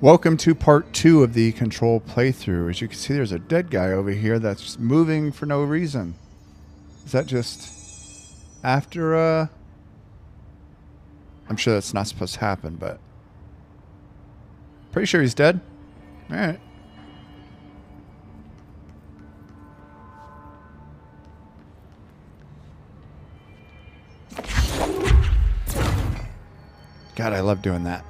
Welcome to part 2 of the Control playthrough. As you can see, there's a dead guy over here that's moving for no reason. Is that just after, I'm sure that's not supposed to happen, but pretty sure he's dead. Alright. God, I love doing that.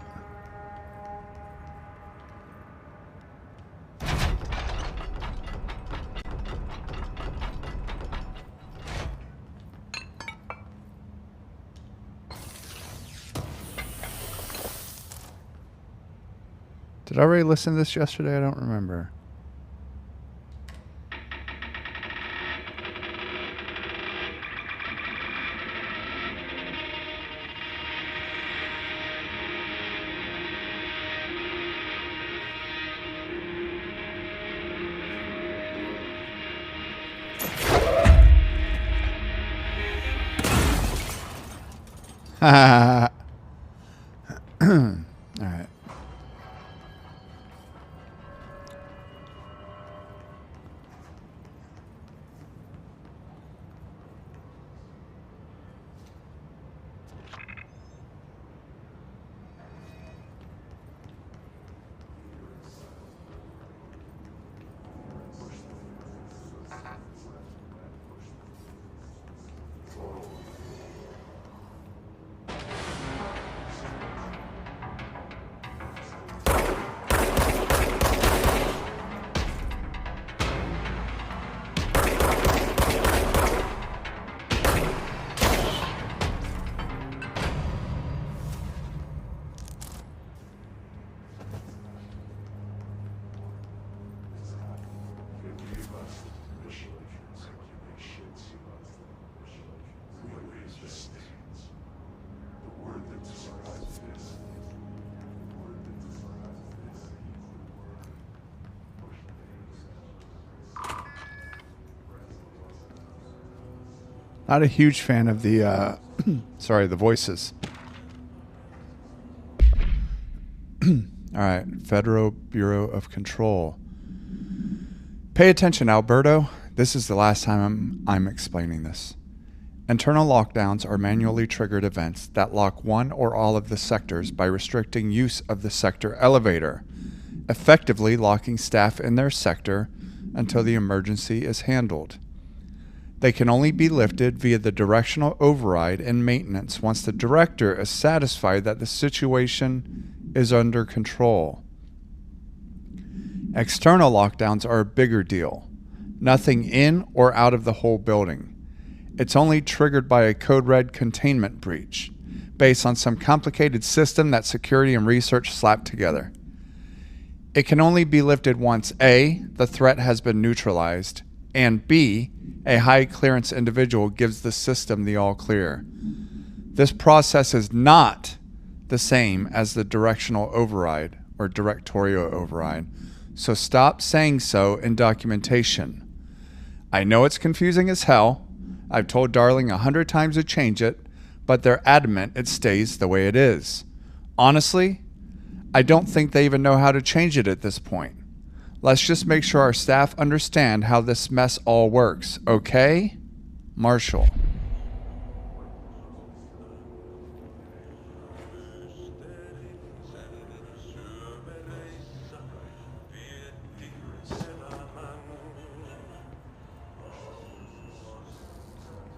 Did I already listen to this yesterday? I don't remember. All right. Not a huge fan of the, sorry, the voices. All right, Federal Bureau of Control. Pay attention, Alberto. This is the last time I'm explaining this. Internal lockdowns are manually triggered events that lock one or all of the sectors by restricting use of the sector elevator, effectively locking staff in their sector until the emergency is handled. They can only be lifted via the directional override and maintenance once the director is satisfied that the situation is under control. External lockdowns are a bigger deal. Nothing in or out of the whole building. It's only triggered by a code red containment breach, based on some complicated system that security and research slapped together. It can only be lifted once A, the threat has been neutralized, and B, a high clearance individual gives the system the all clear. This process is not the same as the directional override or directorial override, so stop saying so in documentation. I know it's confusing as hell. I've told Darling 100 times to change it, but they're adamant it stays the way it is. Honestly, I don't think they even know how to change it at this point. Let's just make sure our staff understand how this mess all works, okay? Marshall.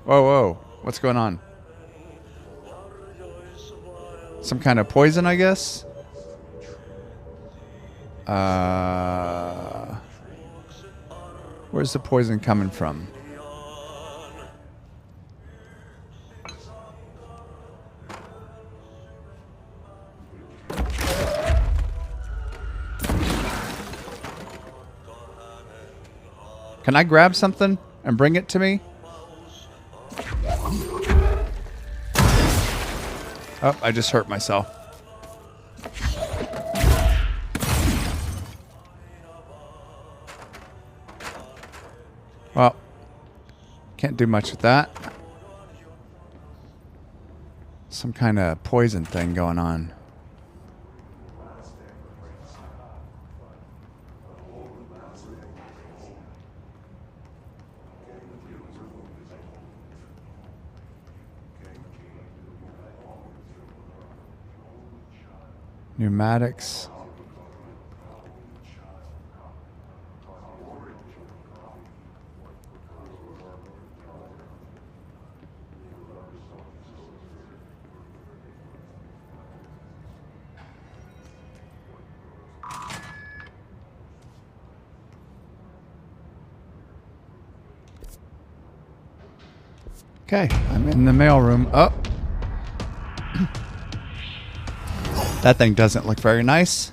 Whoa, whoa. What's going on? Some kind of poison, I guess? Where's the poison coming from? Can I grab something and bring it to me? Oh, I just hurt myself. Well, can't do much with that. Some kind of poison thing going on. Pneumatics. Okay, I'm in the mailroom. Oh. That thing doesn't look very nice.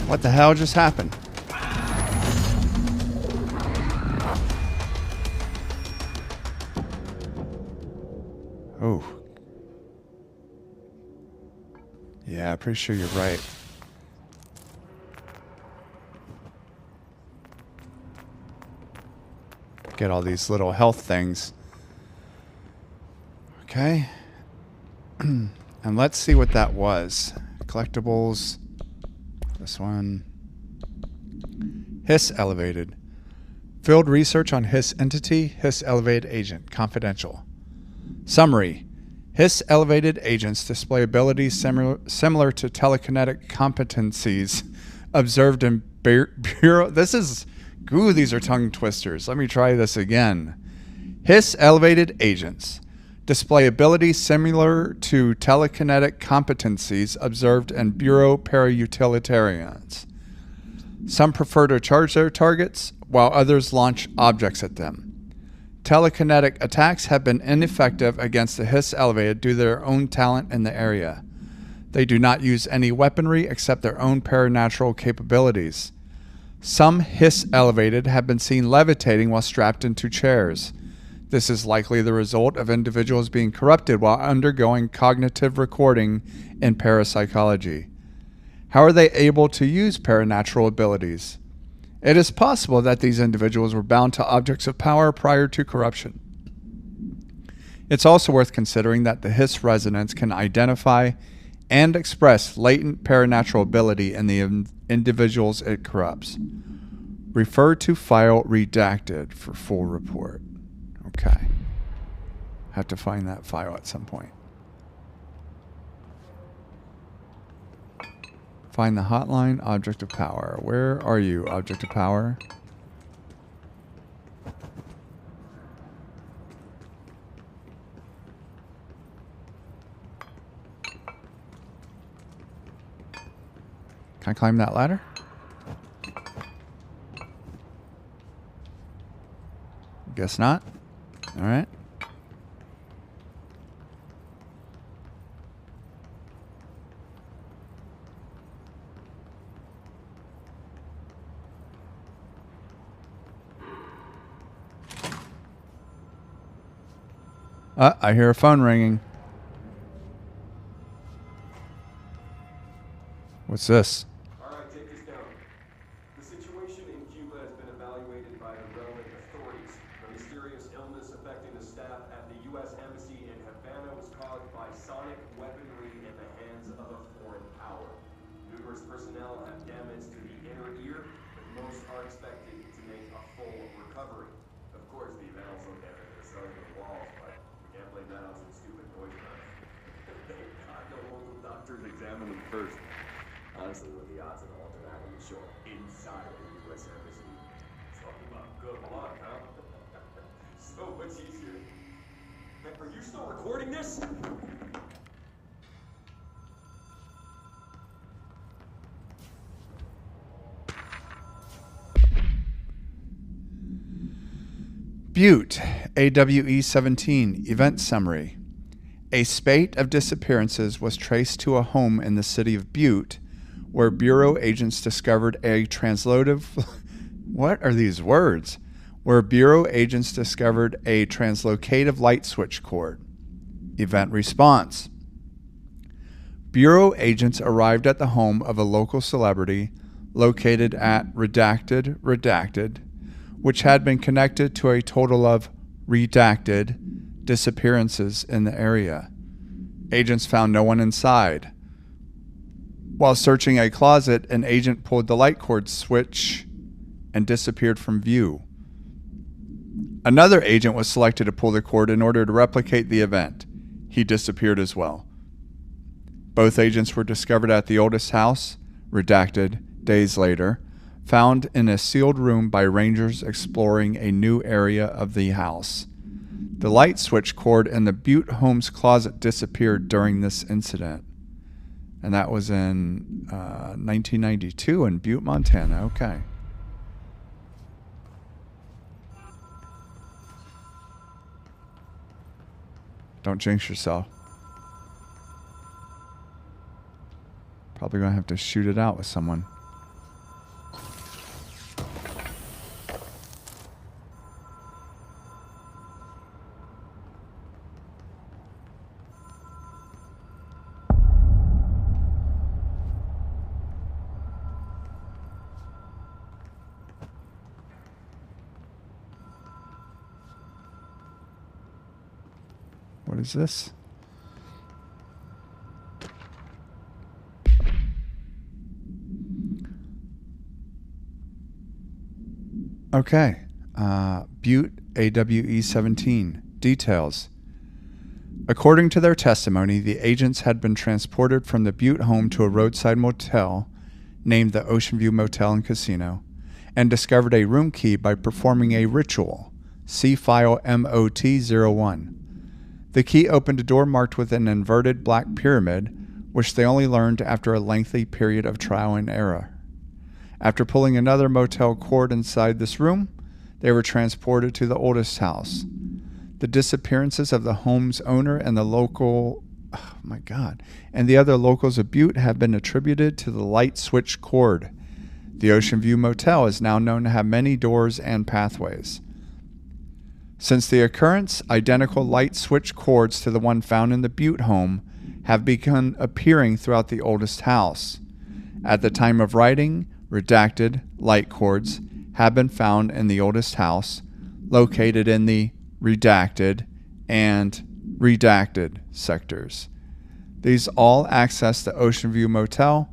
What the hell just happened? Oh. Yeah, pretty sure you're right. Get all these little health things. Okay. And let's see what that was. Collectibles. This one. Hiss elevated. Field research on Hiss entity, Hiss elevated agent, confidential. Summary. Hiss elevated agents display abilities similar to telekinetic competencies observed in Bureau. These are tongue twisters. Let me try this again. Hiss elevated agents display abilities similar to telekinetic competencies observed in Bureau para-utilitarians. Some prefer to charge their targets, while others launch objects at them. Telekinetic attacks have been ineffective against the Hiss elevated due to their own talent in the area. They do not use any weaponry except their own paranatural capabilities. Some Hiss elevated have been seen levitating while strapped into chairs. This is likely the result of individuals being corrupted while undergoing cognitive recording in parapsychology. How are they able to use paranatural abilities? It is possible that these individuals were bound to objects of power prior to corruption. It's also worth considering that the Hiss resonance can identify and express latent paranatural ability in the individuals it corrupts. Refer to file redacted for full report. Okay. Have to find that file at some point. Find the hotline, object of power. Where are you, object of power? Can I climb that ladder? Guess not. All right. I hear a phone ringing. What's this? All right, take this down. The situation in Cuba has been evaluated by the relevant authorities. The mysterious illness affecting the staff at the U.S. Embassy in Havana was caused by sonic weaponry in the hands of a foreign power. Numerous personnel have damage to the inner ear, but most are expected to make a full recovery. Of course, the event also damaged the cellular walls, but we can't blame that on some stupid noise runs. Thank God the local doctors examined them first. Honestly, with the odds of all that on the shore inside the U.S. Embassy. Talk about good luck, huh? So much easier. Hey, are you still recording this? Butte, AWE 17, event summary. A spate of disappearances was traced to a home in the city of Butte, where Bureau agents discovered a translocative... What are these words? Where Bureau agents discovered a translocative light switch cord. Event response. Bureau agents arrived at the home of a local celebrity located at redacted, which had been connected to a total of redacted disappearances in the area. Agents found no one inside. While searching a closet, an agent pulled the light cord switch and disappeared from view. Another agent was selected to pull the cord in order to replicate the event. He disappeared as well. Both agents were discovered at the oldest house, redacted, days later, found in a sealed room by rangers exploring a new area of the house. The light switch cord in the Butte home's closet disappeared during this incident. And that was in 1992 in Butte, Montana. Okay. Don't jinx yourself. Probably going to have to shoot it out with someone. What is this? Okay. Butte AWE 17. Details. According to their testimony, the agents had been transported from the Butte home to a roadside motel named the Ocean View Motel and Casino and discovered a room key by performing a ritual. See file MOT01. The key opened a door marked with an inverted black pyramid, which they only learned after a lengthy period of trial and error. After pulling another motel cord inside this room, they were transported to the oldest house. The disappearances of the home's owner and the other locals of Butte have been attributed to the light switch cord. The Ocean View Motel is now known to have many doors and pathways. Since the occurrence, identical light switch cords to the one found in the Butte home have begun appearing throughout the oldest house. At the time of writing, redacted light cords have been found in the oldest house, located in the redacted and redacted sectors. These all access the Ocean View Motel,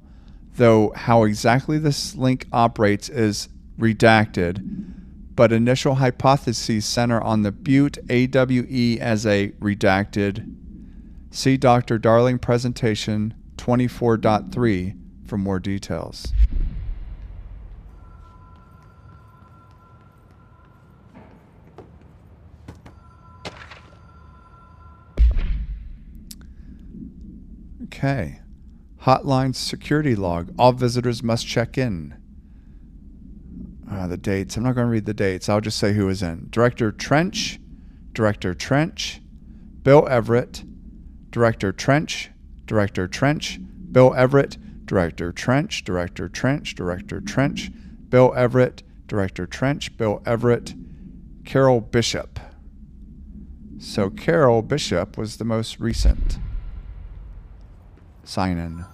though how exactly this link operates is redacted, but initial hypotheses center on the Butte AWE as a redacted. See Dr. Darling presentation 24.3 for more details. Okay. Hotline security log. All visitors must check in. The dates. I'm not going to read the dates. I'll just say who is in. Director Trench, Bill Everett, Director Trench, Bill Everett, Director Trench, Bill Everett, Director Trench, Bill Everett, Carol Bishop. So Carol Bishop was the most recent sign-in.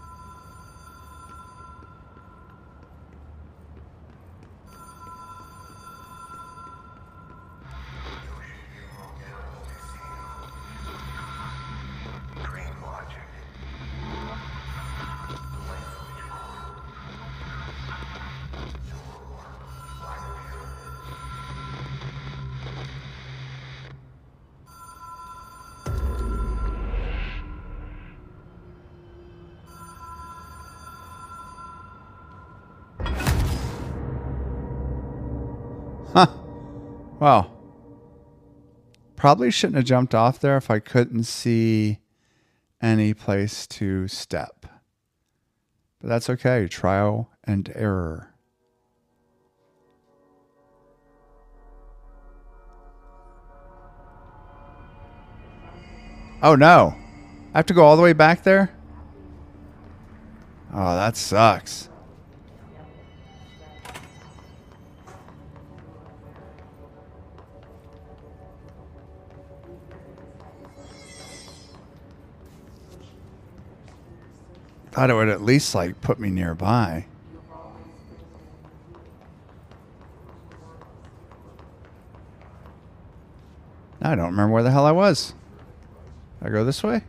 Huh. Well, probably shouldn't have jumped off there if I couldn't see any place to step. But that's okay. Trial and error. Oh no. I have to go all the way back there? Oh, that sucks. Thought it would at least like put me nearby. I don't remember where the hell I was. Did I go this way?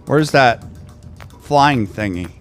Where's that flying thingy?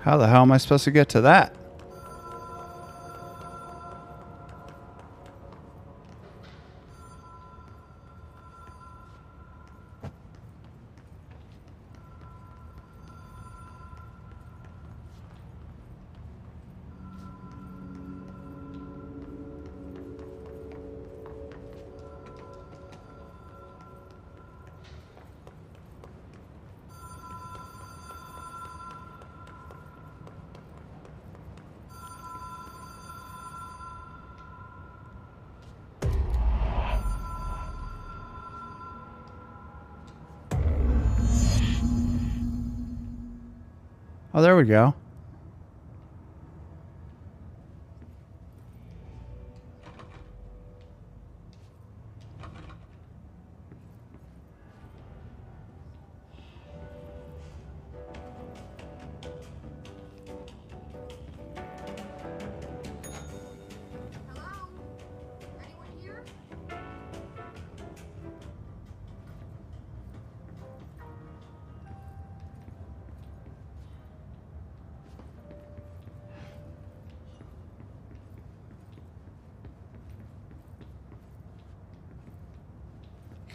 How the hell am I supposed to get to that? Oh, there we go. Hello? Anyone here?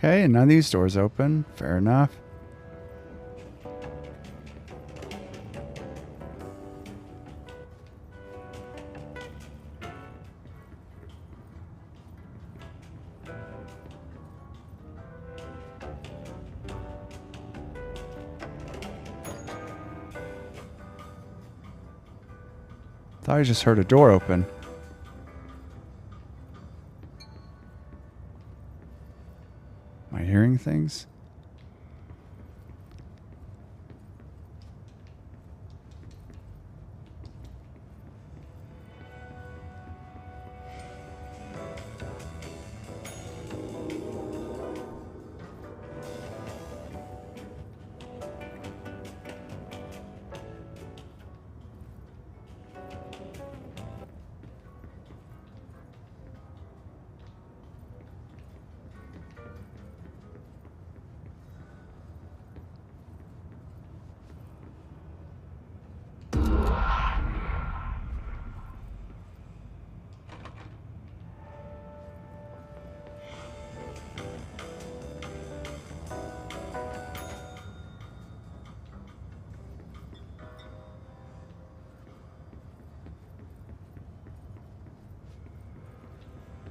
Okay, and none of these doors open. Fair enough. Thought I just heard a door open. Am I hearing things?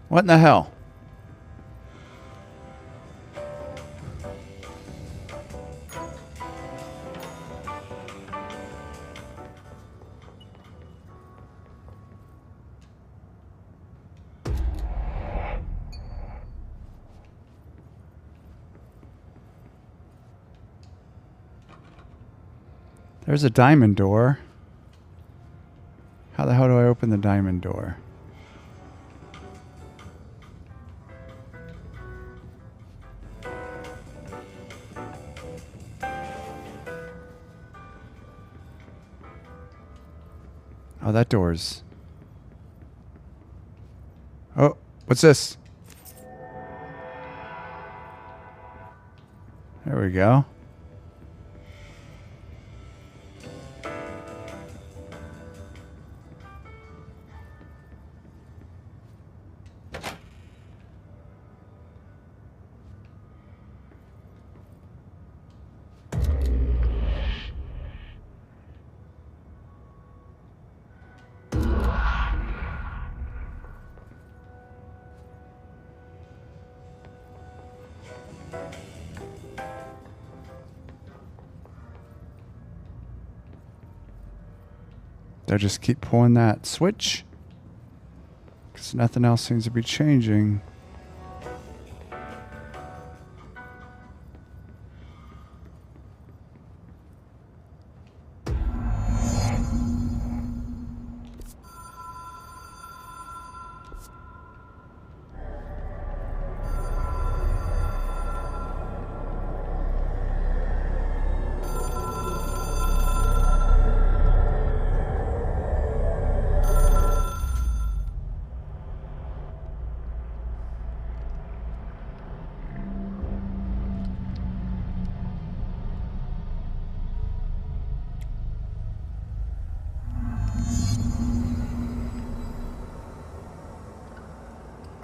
What in the hell? There's a diamond door. How the hell do I open the diamond door? Oh, that door's... Oh, what's this? There we go. They'll just keep pulling that switch because nothing else seems to be changing.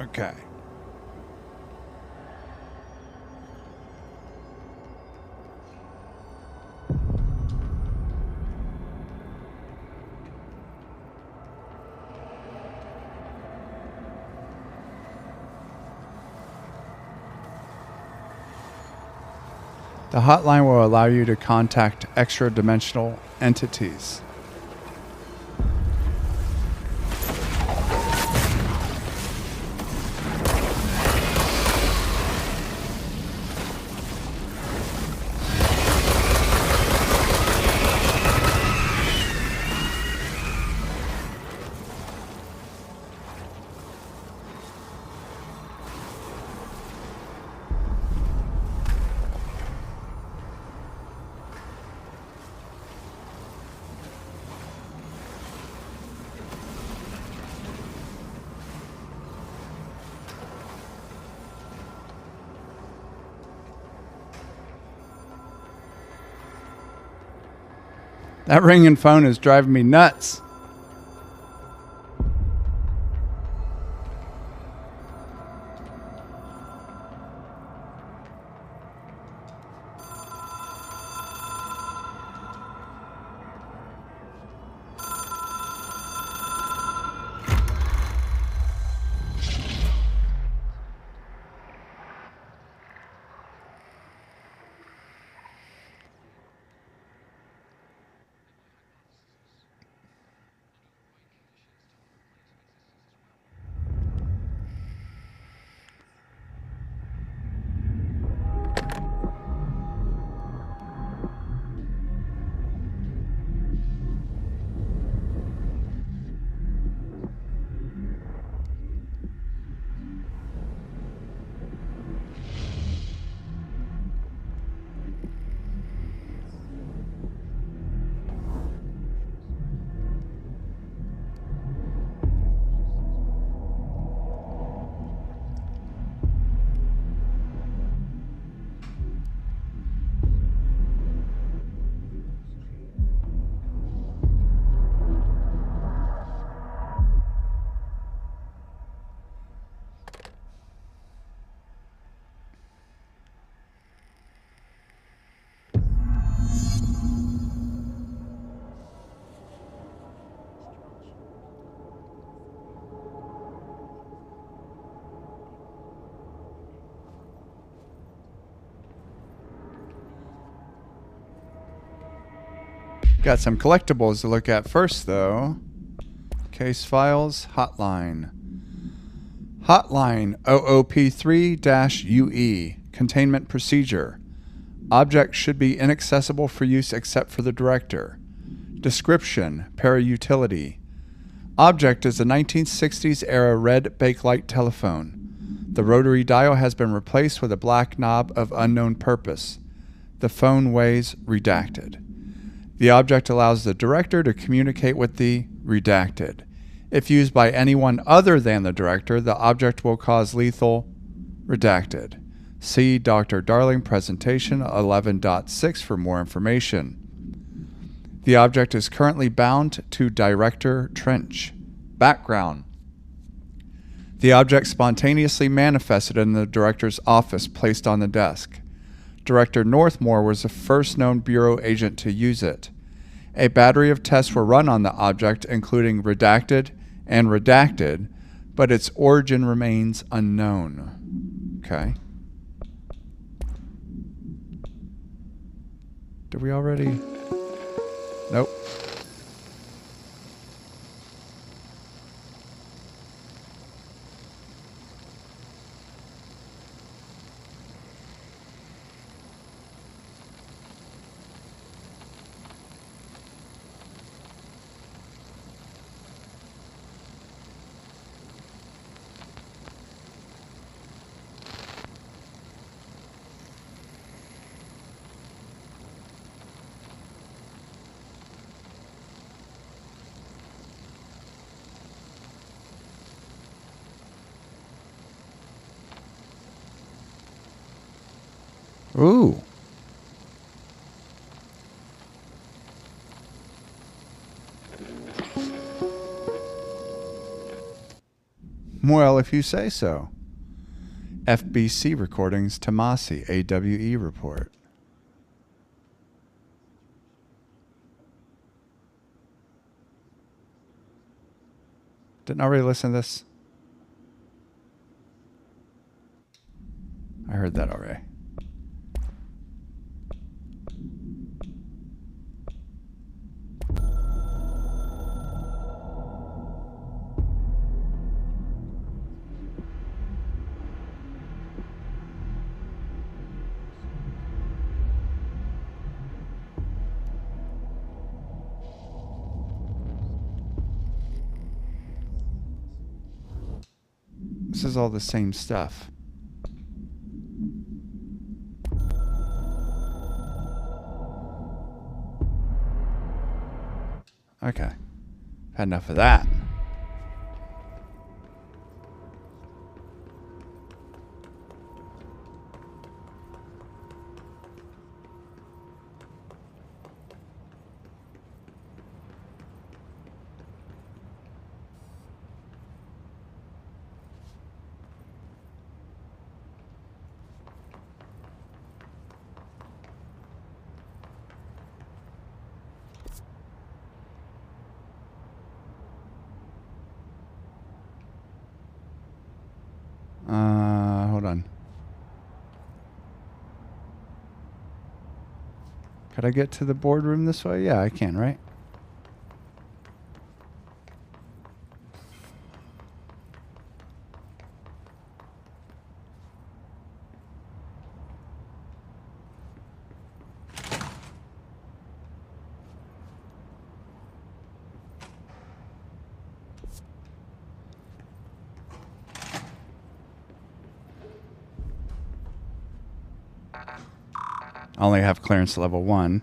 Okay. The hotline will allow you to contact extra-dimensional entities. That ringing phone is driving me nuts. Got some collectibles to look at first, though. Case files, hotline. Hotline OOP3-UE. Containment procedure. Object should be inaccessible for use except for the director. Description, para-utility. Object is a 1960s era red bakelite telephone. The rotary dial has been replaced with a black knob of unknown purpose. The phone weighs redacted. The object allows the director to communicate with the redacted. If used by anyone other than the director, the object will cause lethal redacted. See Dr. Darling Presentation 11.6 for more information. The object is currently bound to Director Trench. Background. The object spontaneously manifested in the director's office placed on the desk. Director Northmore was the first known Bureau agent to use it. A battery of tests were run on the object, including redacted and redacted, but its origin remains unknown. Okay. Did we already? Nope. Ooh. Well, if you say so. FBC recordings, Tomasi, AWE report. Didn't I already listen to this? I heard that already. This is all the same stuff. Okay. Had enough of that. Hold on. Could I get to the boardroom this way? Yeah, I can, right? I only have clearance level 1.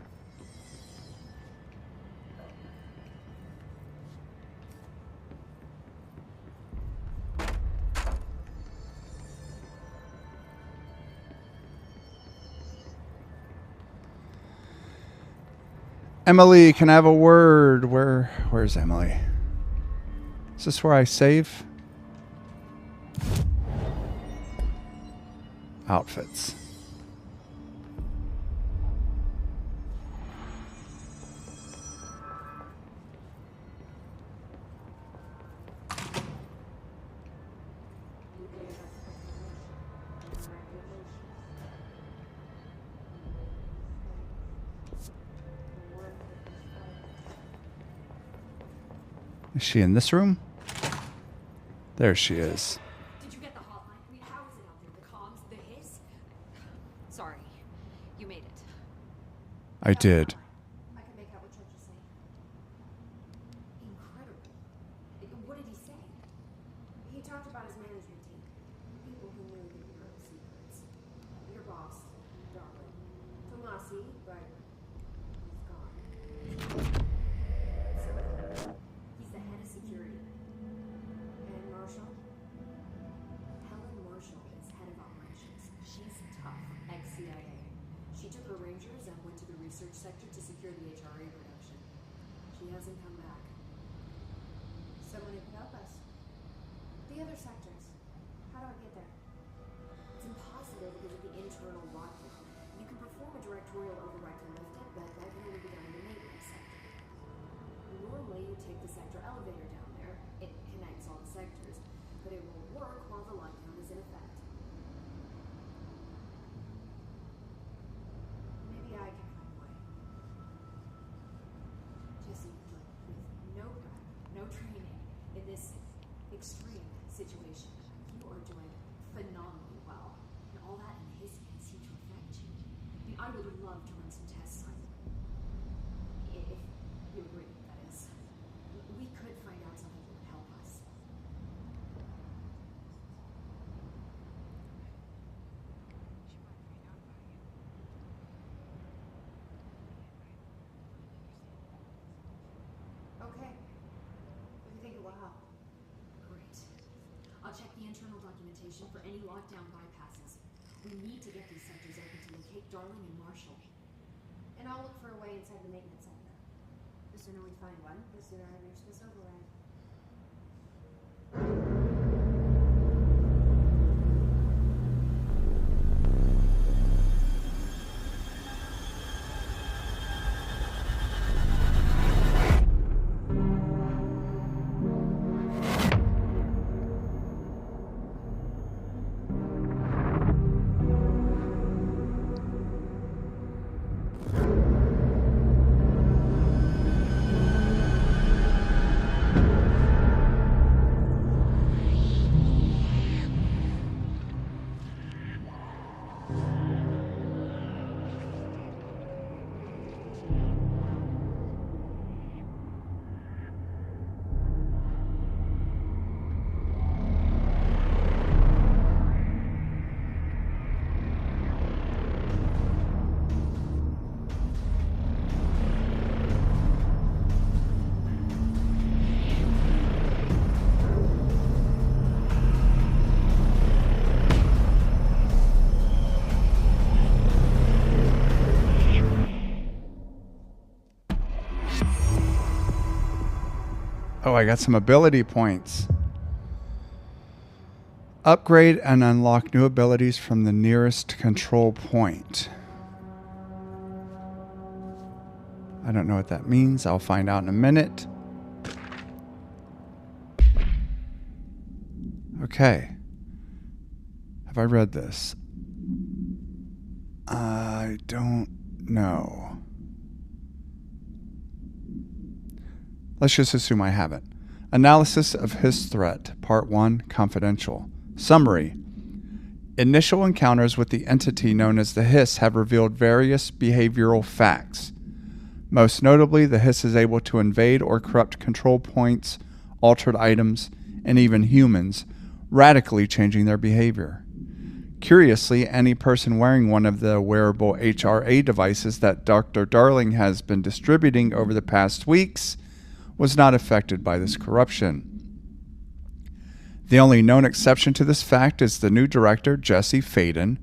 Emily, can I have a word? Where's Emily? Is this where I save? Outfits. Is she in this room? There she is. Did you get the hotline? I mean, how is it out there? The comms, the hiss? Sorry, you made it. I did. I can make out what Judge is saying. Incredible. What did he say? He talked about his management team. People who knew the bureau secrets. Your boss, Darwin. Tomasi, but he's gone. He's the head of security. And Marshall? Helen Marshall is head of operations. She's tough, ex-CIA. She took her Rangers and went to the research sector to secure the HRA production. She hasn't come back. Someone who can help us. The other sectors. How do I get there? It's impossible because of the internal lockdown. You can perform a directorial override to lift it, but that can only be done in the maintenance sector. Normally, you take the sector elevator down there. It connects all the sectors, but it won't work while the lockdown is in effect. Maybe I can find a way. Jesse, look, with no prep, no training in this extreme situation, you are doing phenomenally well. And all that in his can seem to affect you. I mean, I would love to run some tests on you. If you agree, that is. We could find out something that would help us. Okay. What do you think it will help? Great. I'll check the internal documentation for any lockdown bypasses. We need to get these sectors open to locate Darling and Marshall. And I'll look for a way inside the maintenance center. The sooner we find one, the sooner I reach this override. Oh, I got some ability points. Upgrade and unlock new abilities from the nearest control point. I don't know what that means. I'll find out in a minute. Okay. Have I read this? I don't know. Let's just assume I haven't. Analysis of his threat, Part 1, Confidential. Summary. Initial encounters with the entity known as the Hiss have revealed various behavioral facts. Most notably, the Hiss is able to invade or corrupt control points, altered items, and even humans, radically changing their behavior. Curiously, any person wearing one of the wearable HRA devices that Dr. Darling has been distributing over the past weeks was not affected by this corruption. The only known exception to this fact is the new director, Jesse Faden,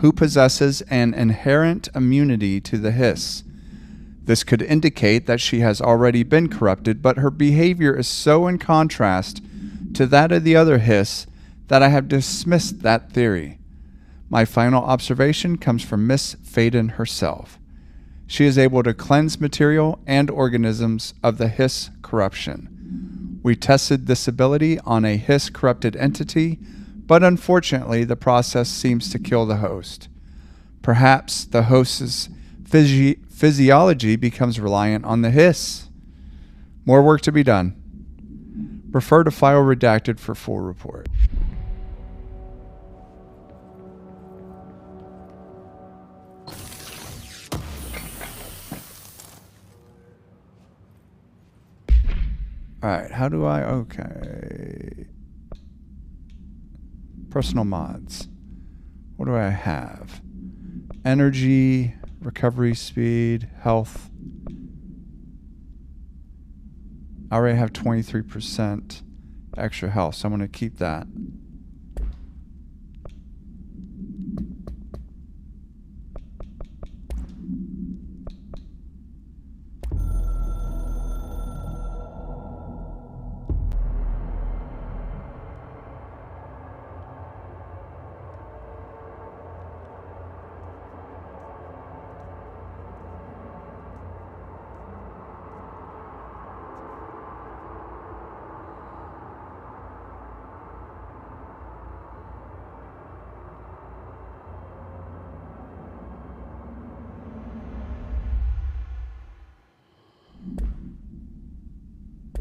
who possesses an inherent immunity to the Hiss. This could indicate that she has already been corrupted, but her behavior is so in contrast to that of the other Hiss that I have dismissed that theory. My final observation comes from Miss Faden herself. She is able to cleanse material and organisms of the Hiss corruption. We tested this ability on a Hiss corrupted entity, but unfortunately the process seems to kill the host. Perhaps the host's physiology becomes reliant on the Hiss. More work to be done. Refer to file redacted for full report. Alright, how do I... Okay. Personal mods. What do I have? Energy, recovery speed, health. I already have 23% extra health, so I'm going to keep that.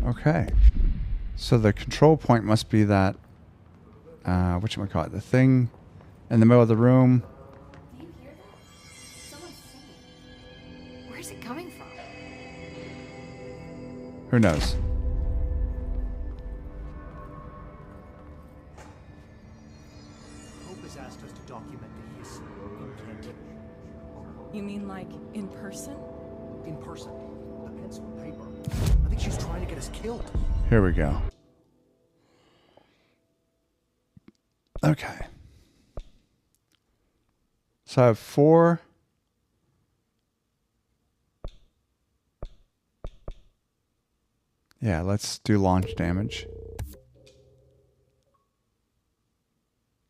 Okay. So the control point must be that, whatchamacallit, the thing in the middle of the room. Do you hear that? Someone's singing. Where's it coming from? Who knows? Hope has asked us to document the hiss incantation. You mean like in person? In person. The pencil and paper. I think she's trying to get us killed. Here we go. Okay. So I have 4. Yeah, let's do launch damage.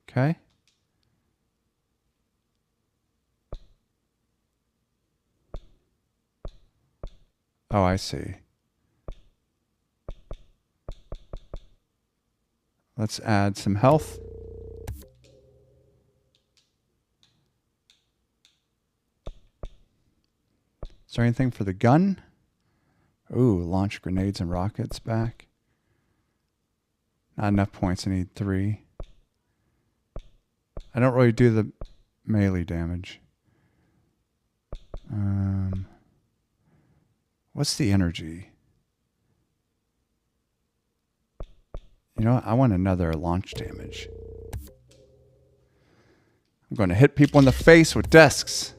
Okay. Oh, I see. Let's add some health. Is there anything for the gun? Ooh, launch grenades and rockets back. Not enough points, I need 3. I don't really do the melee damage. What's the energy? You know what? I want another launch damage. I'm going to hit people in the face with desks.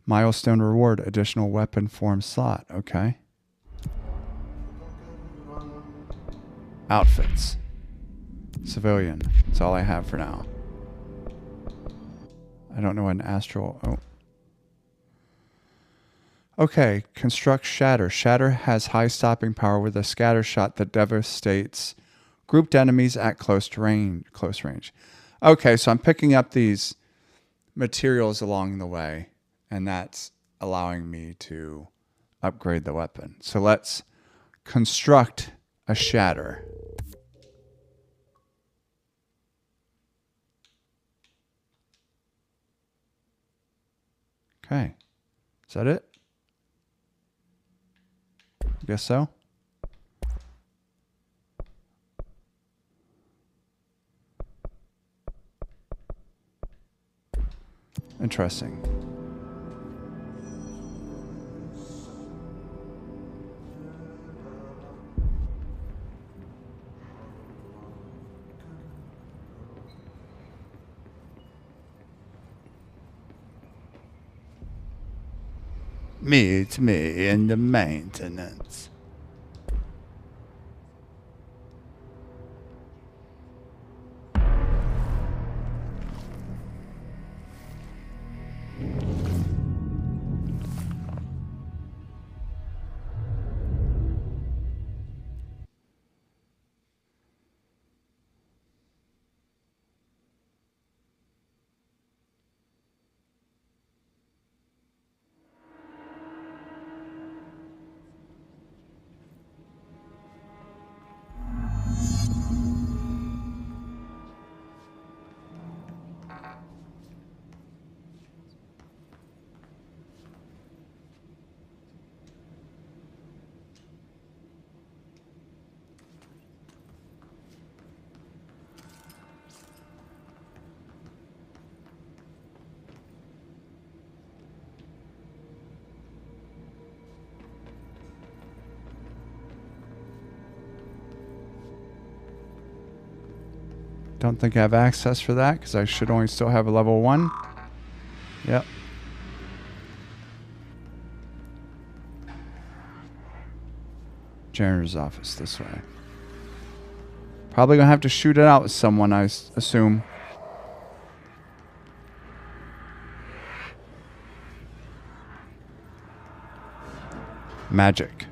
Milestone reward, additional weapon form slot. Okay. Outfits. Civilian. That's all I have for now. I don't know an astral... Oh. Okay. Construct Shatter. Shatter has high stopping power with a scatter shot that devastates grouped enemies at close range. Okay, so I'm picking up these materials along the way, and that's allowing me to upgrade the weapon. So let's construct a Shatter. Okay. Is that it? Guess so. Interesting. It's me in the maintenance. Don't think I have access for that because I should only still have a level 1. Yep. Janitor's office this way. Probably gonna have to shoot it out with someone, I assume. Magic.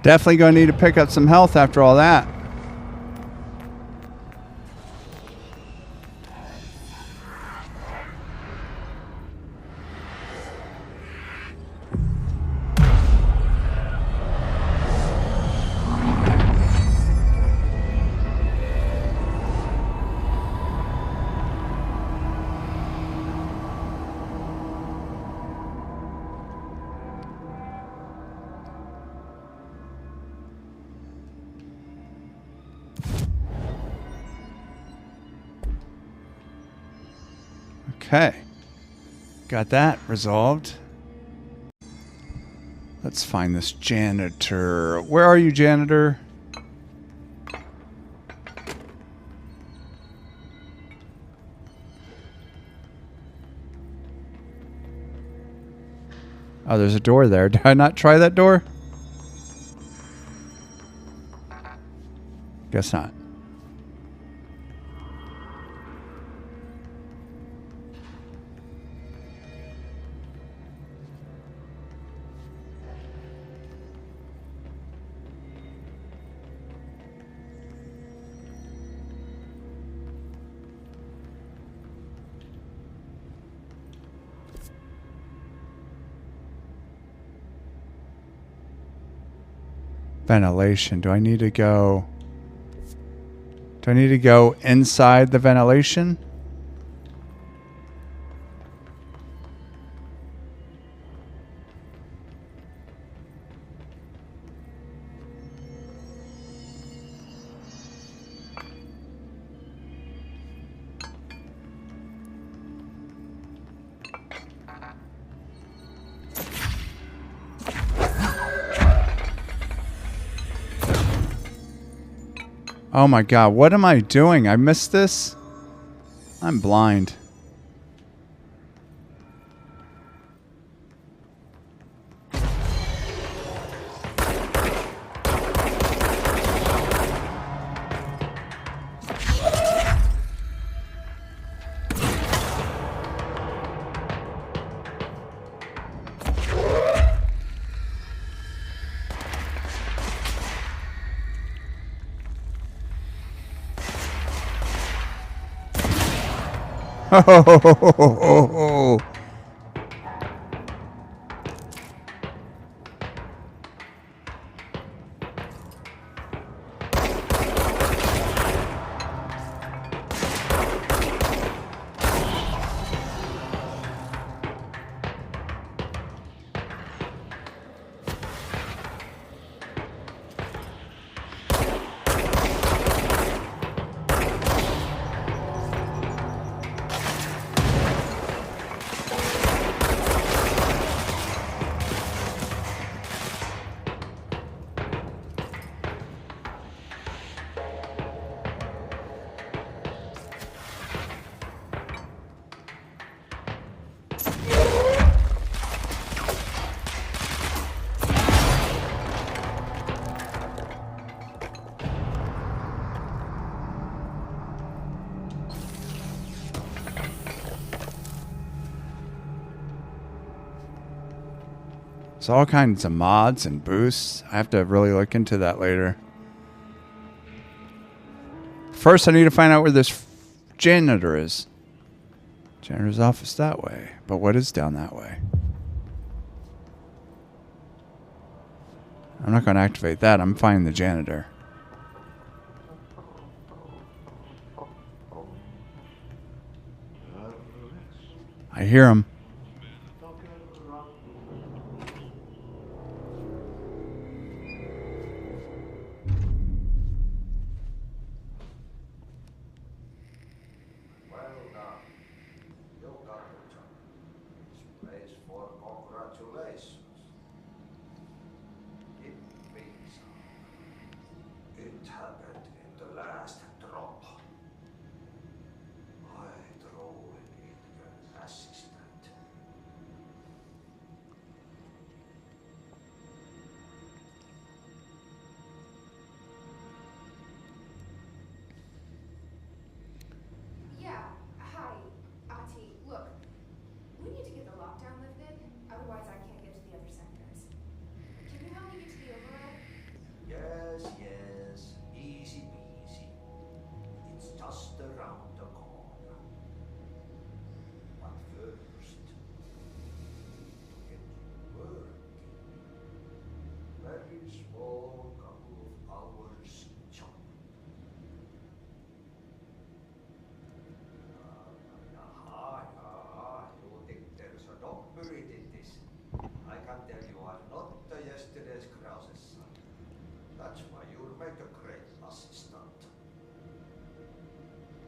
Definitely going to need to pick up some health after all that. Okay, got that resolved. Let's find this janitor. Where are you, janitor? Oh, there's a door there. Did I not try that door? Guess not. Ventilation. Do I need to go inside the ventilation? Oh my god, what am I doing? I missed this? I'm blind. Oh, There's all kinds of mods and boosts. I have to really look into that later. First, I need to find out where this janitor is. Janitor's office that way. But what is down that way? I'm not going to activate that. I'm finding the janitor. I hear him. Yeah, hi, Ati. Look, we need to get the lockdown lifted, otherwise I can't get to the other sectors. Can you help me get to the override? Yes, yes. Easy peasy. It's just around the corner. But first, get working. Very small couple of hours job. You think there's a dog buried in this? I can tell you are not yesterday's Krause's son. That's why you'll make a great assistant.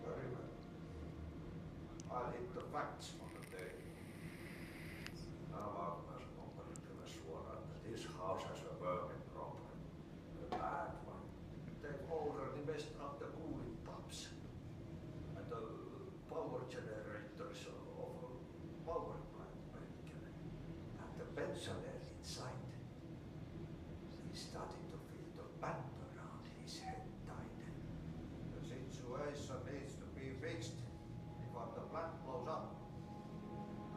Very well. I'll hit the facts on the table. Nämä vammaiskompanit kyllä suoraan, that this house has a vermin problem. A bad one. They've already messed up the cooling pumps. And the power generators of a power plant breaker. And the pensioner inside. He's starting to feel the band around his head tighten. The situation needs to be fixed before the plant blows up.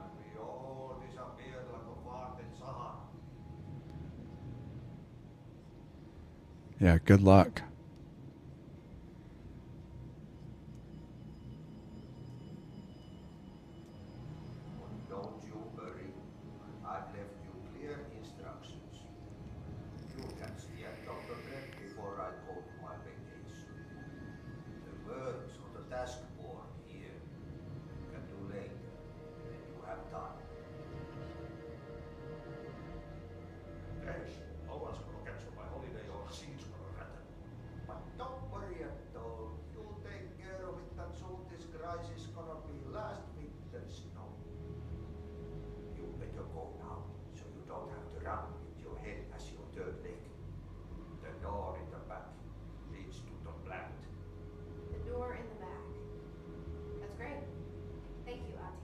And we all disappear like a fart in Sahara. Yeah, good luck. Don't you worry. I've left you clear instructions. You can steer Dr. Brett before I go to my vacation. The words on the task board here you can do later when you have time. Yes, no one's gonna cancel my holiday or scenes gonna happen. But don't worry at all. You'll take care of it and soon this crisis gonna be last winter's snow. You better go now, so you don't have to run with your head as your third leg. The door in the back leads to the plant. The door in the back. That's great. Thank you, Ati.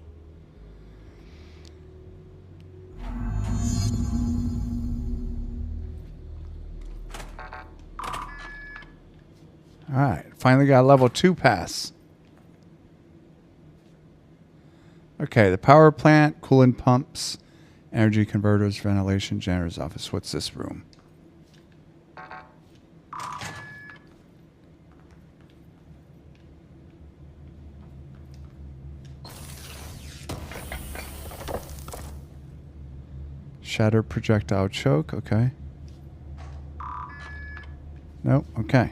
All right. Finally got a level 2 pass. Okay. The power plant, coolant pumps, energy converters, ventilation, janitor's office. What's this room? Shatter projectile choke. Okay. Nope. Okay.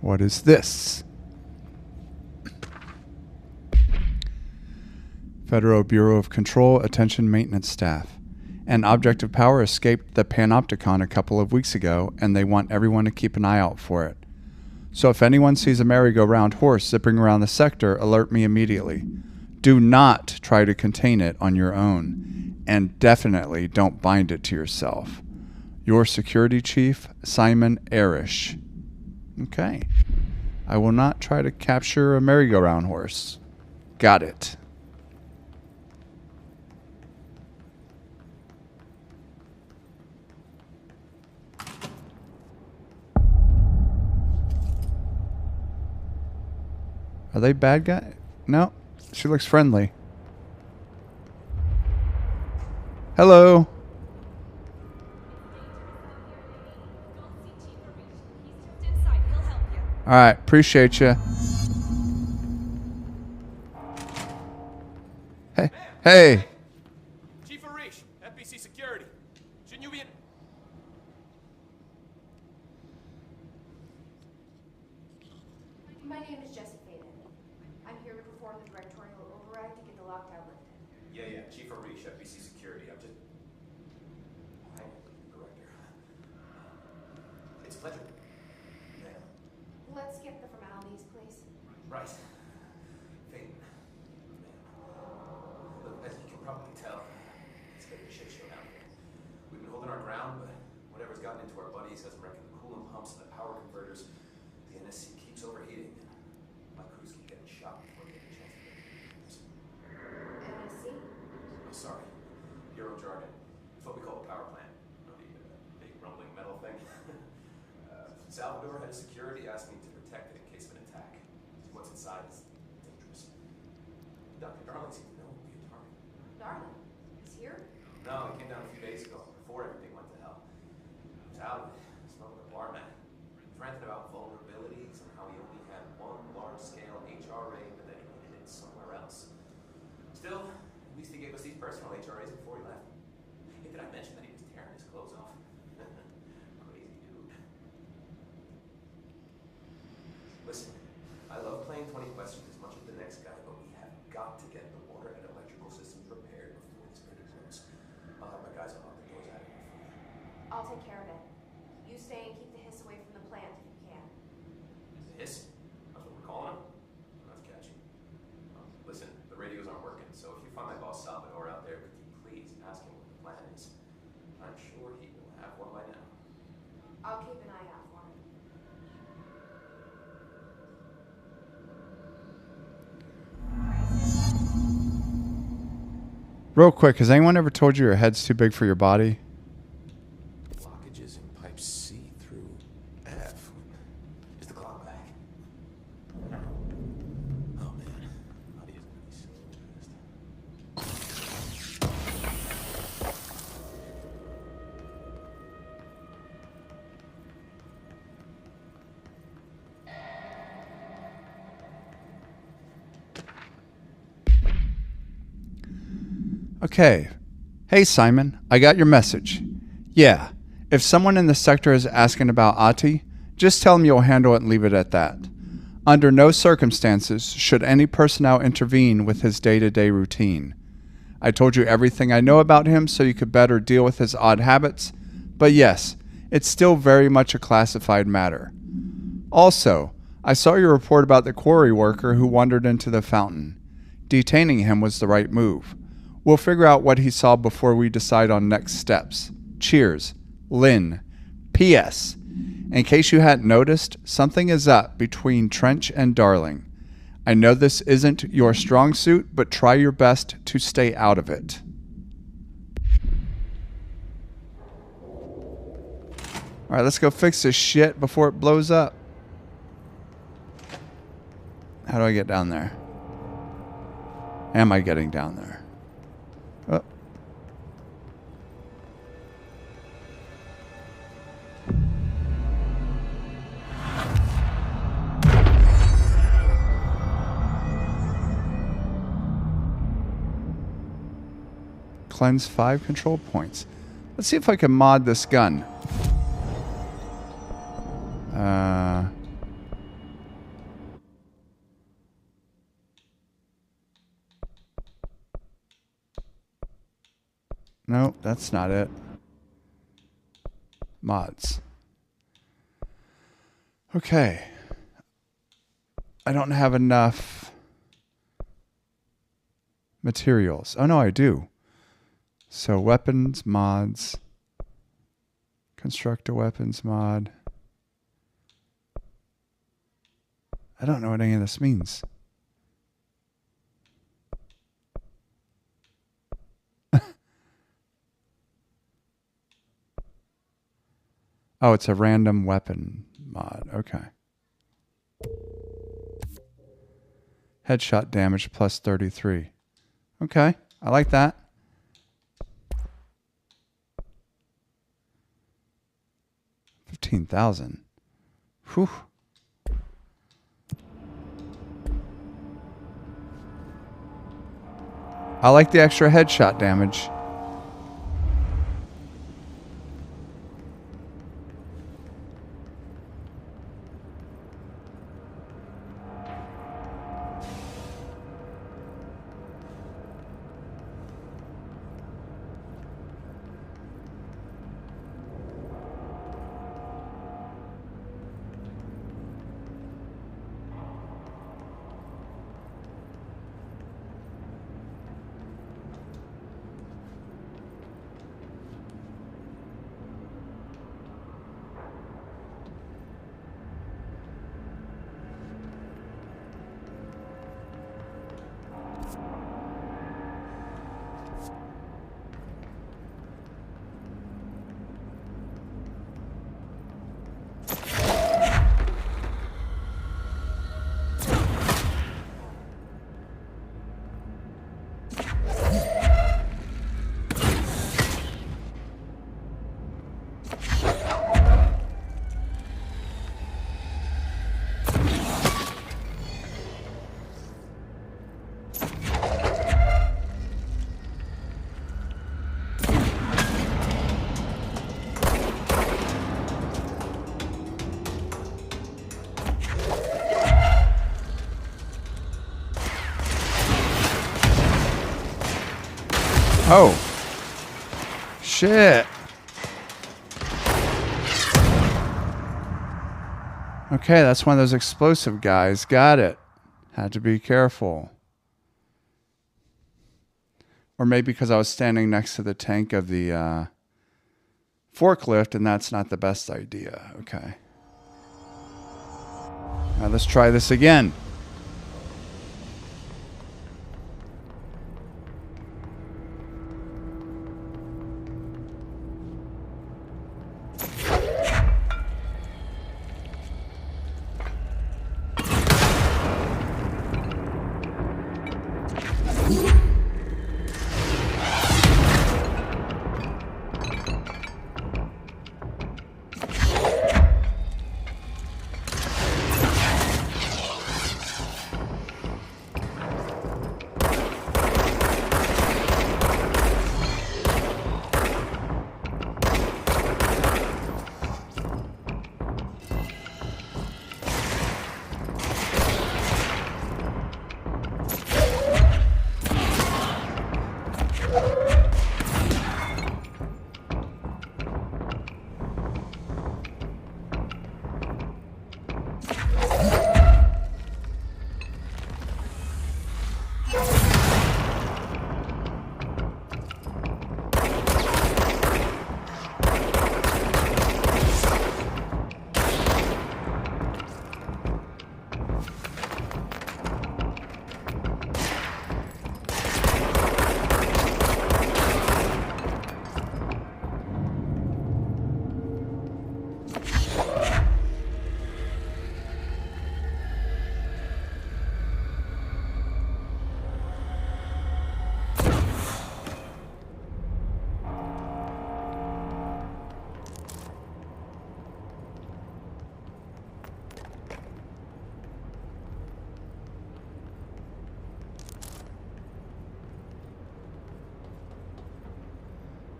What is this? Federal Bureau of Control, attention maintenance staff. An object of power escaped the Panopticon a couple of weeks ago, and they want everyone to keep an eye out for it. So if anyone sees a merry-go-round horse zipping around the sector, alert me immediately. Do not try to contain it on your own, and definitely don't bind it to yourself. Your security chief, Simon Arish. Okay. I will not try to capture a merry-go-round horse. Got it. Are they bad guys? No. She looks friendly. Hello. All right. Appreciate you. Hey. Hey. Chief Arish, FBC Security. Shouldn't you be in... My name is Jessica Faden. I'm here to perform the directorial override to get the lockdown lifted. Yeah, Chief Arish, FBC Security. I'm just... Hi, Director. It's a pleasure. Yeah. Let's skip the formalities, please. Right. Faden. Look, as you can probably tell, it's been a shit show down here. We've been holding our ground, but whatever's gotten into our buddies hasn't wrecked the coolant pumps and the power converters. The NSC keeps overheating, and my crews keep getting shot before they get a chance to get NSC? I'm sorry. Bureau jargon. It's what we call a power plant. Not the big rumbling metal thing. Salvador, head of security, asked me to protect it in case of an attack. What's inside is dangerous. Dr. Darling seemed to know it would be a target. Darling, he's here? No, he came down a few days ago, before everything went to hell. He was out of it, smoking a bar mat. Ranting about vulnerabilities and how he only had one large-scale HRA, but that he needed it somewhere else. Still, at least he gave us these personal HRAs before he left. Hey, did I mention that he was tearing his clothes off? Crazy dude. Listen, I love playing 20 questions as much as the next guy, but we have got to get the water and electrical systems repaired before this murder close. I'll have my guys unlock the doors out of here for you. I'll take care of it. You stay and keep the hiss away from the plant if you can. Hiss? That's what we're calling him? That's catchy. Listen, the radios aren't working, so if you find my boss Salvador out there, could you please ask him what the plan is? I'm sure he will have one by now. I'll keep an eye out for him. Real quick, has anyone ever told you your head's too big for your body? Blockages in pipe C through F. Is the clock back? Oh man, how do you be so fast? Okay. Hey, Simon, I got your message. Yeah, if someone in the sector is asking about Ati, just tell them you'll handle it and leave it at that. Under no circumstances should any personnel intervene with his day-to-day routine. I told you everything I know about him so you could better deal with his odd habits, but yes, it's still very much a classified matter. Also, I saw your report about the quarry worker who wandered into the fountain. Detaining him was the right move. We'll figure out what he saw before we decide on next steps. Cheers. Lynn. P.S. In case you hadn't noticed, something is up between Trench and Darling. I know this isn't your strong suit, but try your best to stay out of it. Alright, let's go fix this shit before it blows up. How do I get down there? Am I getting down there? Oh. Cleanse 5 control points. Let's see if I can mod this gun. that's not it. Mods. Okay. I don't have enough materials. Oh, no, I do. So weapons, mods. Construct a weapons mod. I don't know what any of this means. Oh, it's a random weapon mod. Okay. Headshot damage plus 33. Okay, I like that. $15,000. Whew. I like the extra headshot damage. Oh. Shit. Okay, that's one of those explosive guys. Got it. Had to be careful. Or maybe because I was standing next to the tank of the forklift, and that's not the best idea. Okay. Now let's try this again.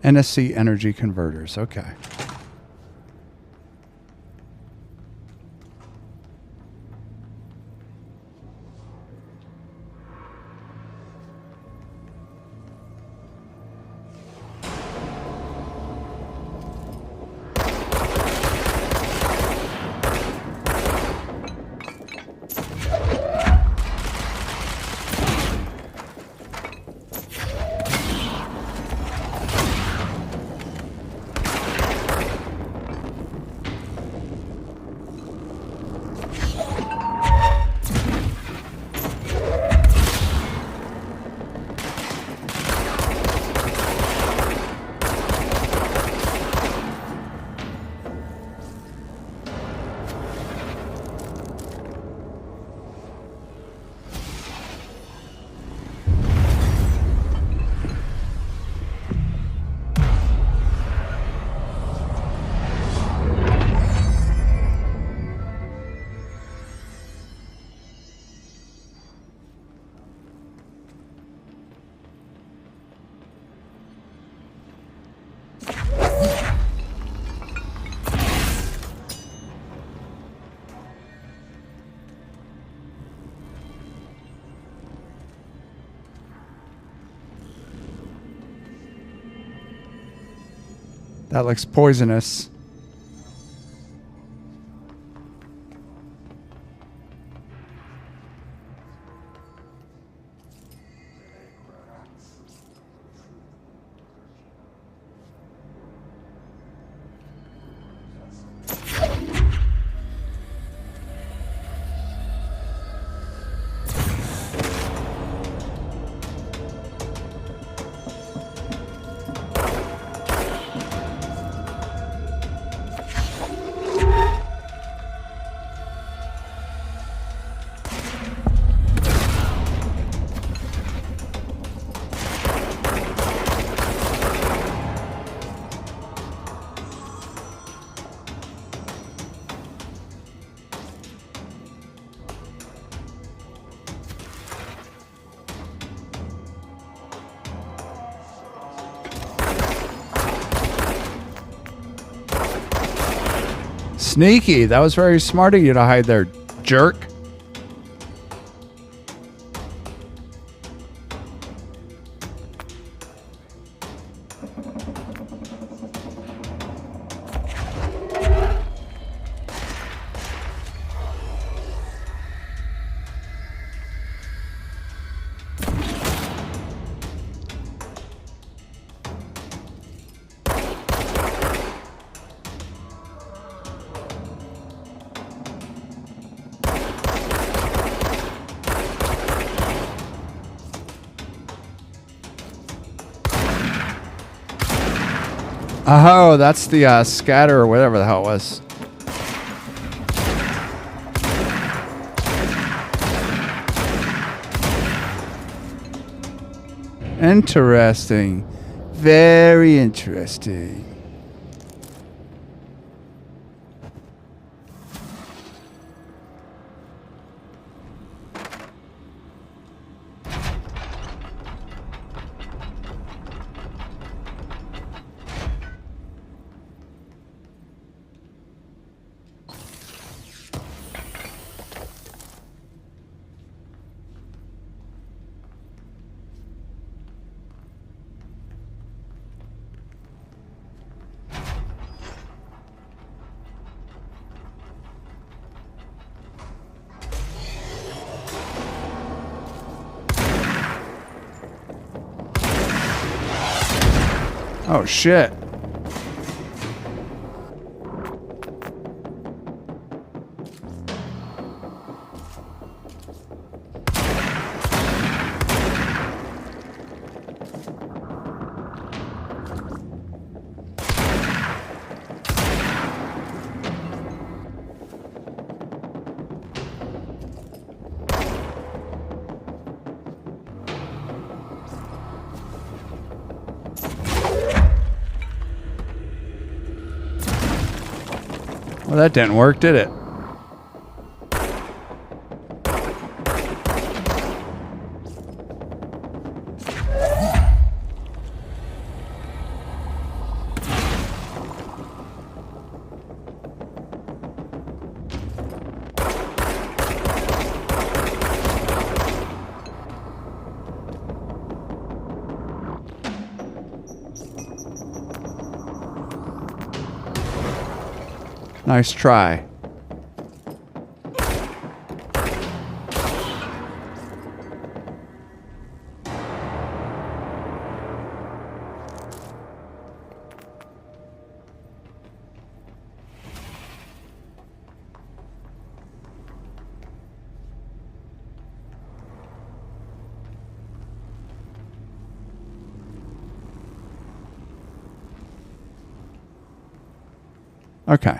NSC energy converters. Okay. That looks poisonous. Sneaky. That was very smart of you to hide there, jerk. Oh, that's the scatter or whatever the hell it was. Interesting. Very interesting. Oh, shit. Well, that didn't work, did it? Nice try. Okay.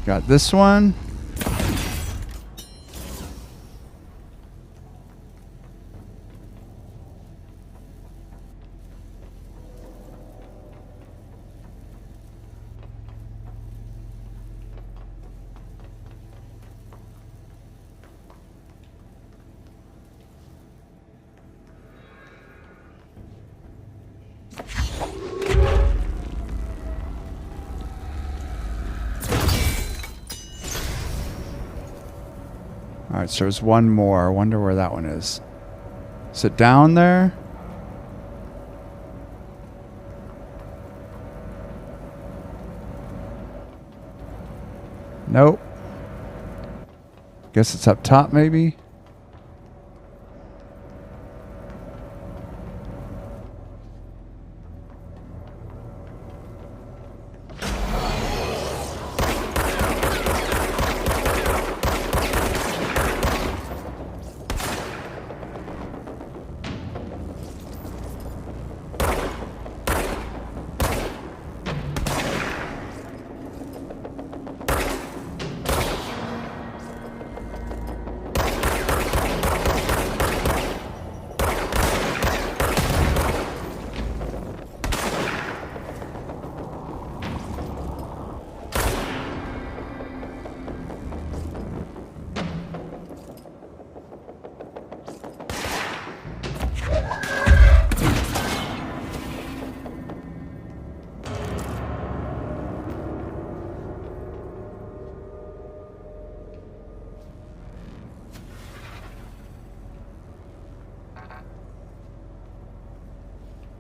Got this one. All right, so there's one more. I wonder where that one is. Is it down there? Nope. Guess it's up top, maybe?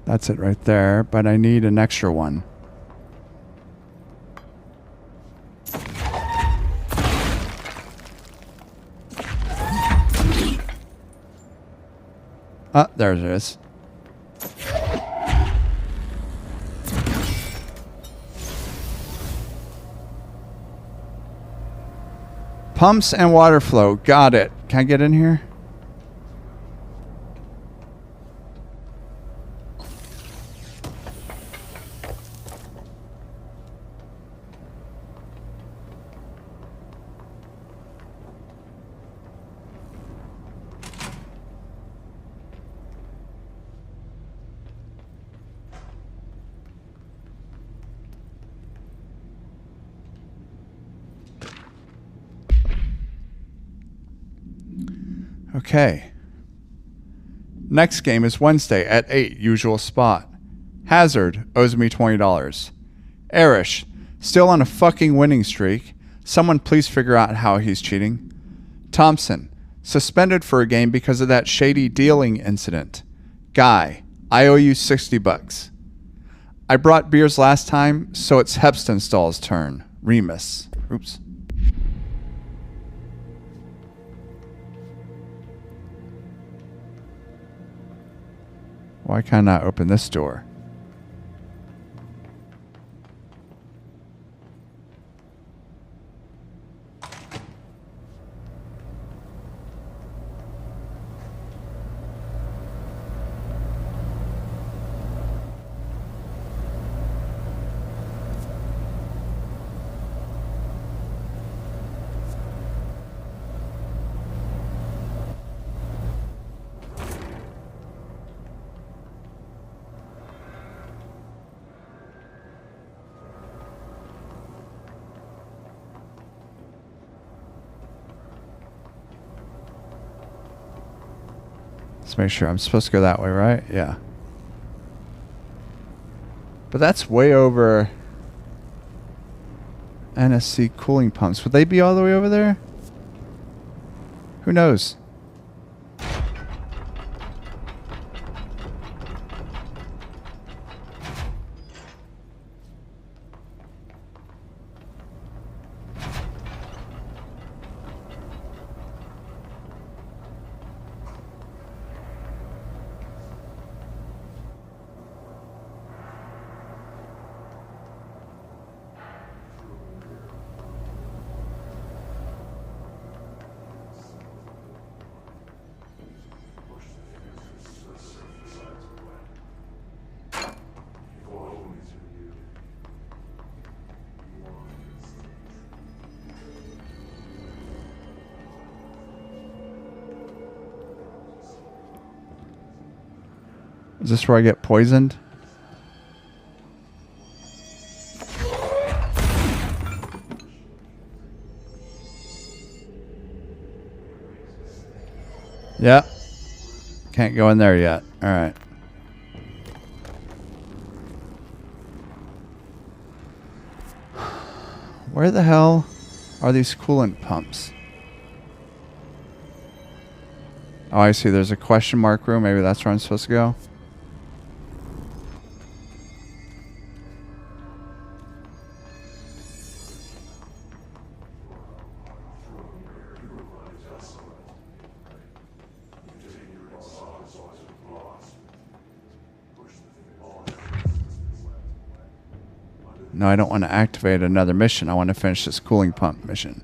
That's it right there, but I need an extra one. Ah, there it is. Pumps and water flow. Got it. Can I get in here? Okay. Next game is Wednesday at 8, usual spot. Hazard owes me $20. Arish, still on a fucking winning streak. Someone please figure out how he's cheating. Thompson, suspended for a game because of that shady dealing incident. Guy, I owe you $60. I brought beers last time, so it's Hepstenstall's turn. Remus. Oops. Why can't I open this door? Let's make sure. I'm supposed to go that way, right? Yeah. But that's way over NSC cooling pumps. Would they be all the way over there? Who knows? Is this where I get poisoned? Yeah. Can't go in there yet. All right. Where the hell are these coolant pumps? Oh, I see. There's a question mark room. Maybe that's where I'm supposed to go. No, I don't want to activate another mission. I want to finish this cooling pump mission.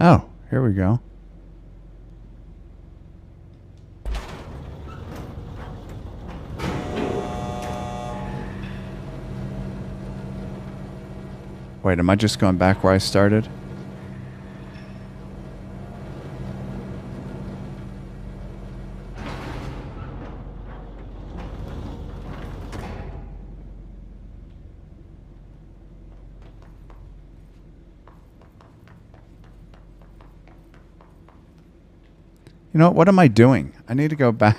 Oh, here we go. Wait, am I just going back where I started? You know, what am I doing? I need to go back.